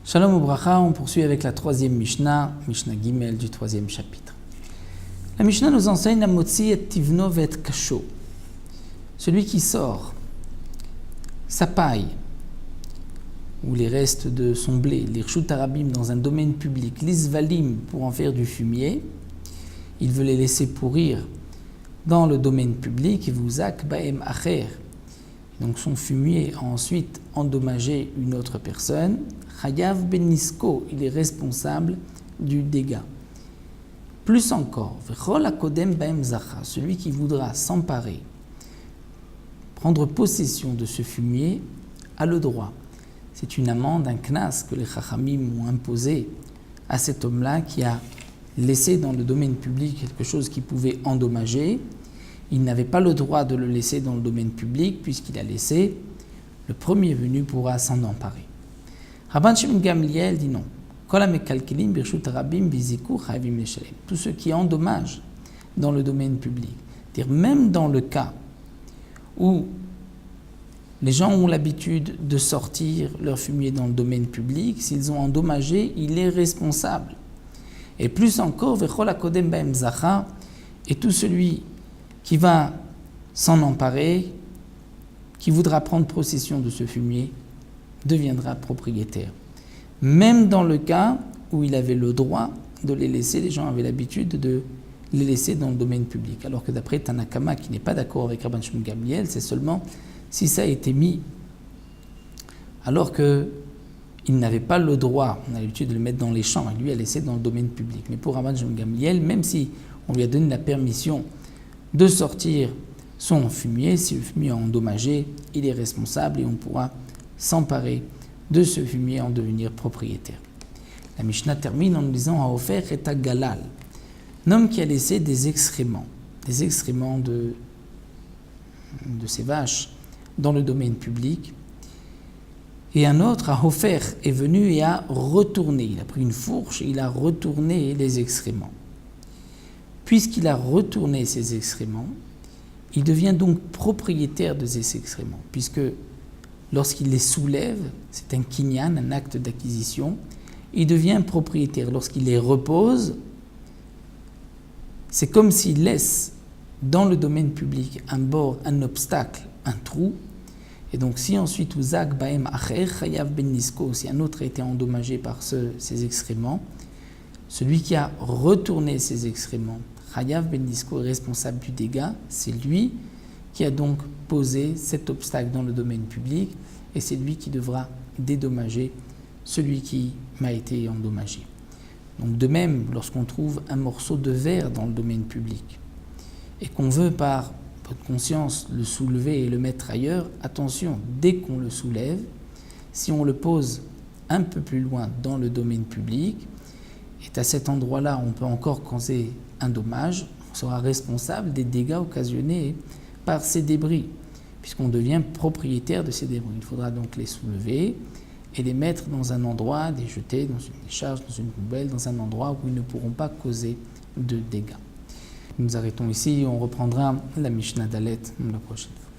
Shalom Ubracha, on poursuit avec la troisième Mishnah, Mishnah Gimel du troisième chapitre. La Mishnah nous enseigne la motzi et tivno vet kasho. Celui qui sort sa paille ou les restes de son blé, les rshut harabim dans un domaine public, l'isvalim pour en faire du fumier, il veut les laisser pourrir dans le domaine public, vuzak baem acher. Donc son fumier a ensuite endommagé une autre personne. Chayav ben nisko, il est responsable du dégât. Plus encore, vechol hakodem baem zacha, celui qui voudra s'emparer, prendre possession de ce fumier, a le droit. C'est une amende, un knas que les chachamim ont imposé à cet homme-là qui a laissé dans le domaine public quelque chose qui pouvait endommager. Il n'avait pas le droit de le laisser dans le domaine public puisqu'il a laissé, le premier venu pourra s'en emparer. Rabban Shimon Gamliel dit non. Tous ceux qui endommagent dans le domaine public, c'est-à-dire même dans le cas où les gens ont l'habitude de sortir leur fumier dans le domaine public, s'ils ont endommagé, il est responsable. Et plus encore, et tout celui qui va s'en emparer, qui voudra prendre possession de ce fumier, deviendra propriétaire. Même dans le cas où il avait le droit de les laisser, les gens avaient l'habitude de les laisser dans le domaine public. Alors que d'après Tanakama, qui n'est pas d'accord avec Rabban Shimon Gamliel, c'est seulement si ça a été mis alors qu'il n'avait pas le droit, on a l'habitude de le mettre dans les champs, et lui a laissé dans le domaine public. Mais pour Rabban Shimon Gamliel, même si on lui a donné la permission de sortir son fumier, si le fumier est endommagé, il est responsable et on pourra s'emparer de ce fumier en devenir propriétaire. La Mishnah termine en nous disant « Haofer et galal » un homme qui a laissé des excréments de ses vaches dans le domaine public, et un autre, Haofer, est venu et a retourné, il a pris une fourche et il a retourné les excréments. Puisqu'il a retourné ces excréments, il devient donc propriétaire de ces excréments, puisque lorsqu'il les soulève, c'est un kinyan, un acte d'acquisition, il devient propriétaire. Lorsqu'il les repose, c'est comme s'il laisse dans le domaine public un bord, un obstacle, un trou, et donc si ensuite uzak baem acher chayav ben nisko, si un autre a été endommagé par ces excréments, celui qui a retourné ces excréments, chayav ben nisko, est responsable du dégât, c'est lui qui a donc posé cet obstacle dans le domaine public, et c'est lui qui devra dédommager celui qui m'a été endommagé. Donc de même, lorsqu'on trouve un morceau de verre dans le domaine public, et qu'on veut par votre conscience le soulever et le mettre ailleurs, attention, dès qu'on le soulève, si on le pose un peu plus loin dans le domaine public, et à cet endroit-là on peut encore causer un dommage, on sera responsable des dégâts occasionnés par ces débris, puisqu'on devient propriétaire de ces débris. Il faudra donc les soulever et les mettre dans un endroit, les jeter dans une décharge, dans une poubelle, dans un endroit où ils ne pourront pas causer de dégâts. Nous arrêtons ici et on reprendra la Mishnah Dalet la prochaine fois.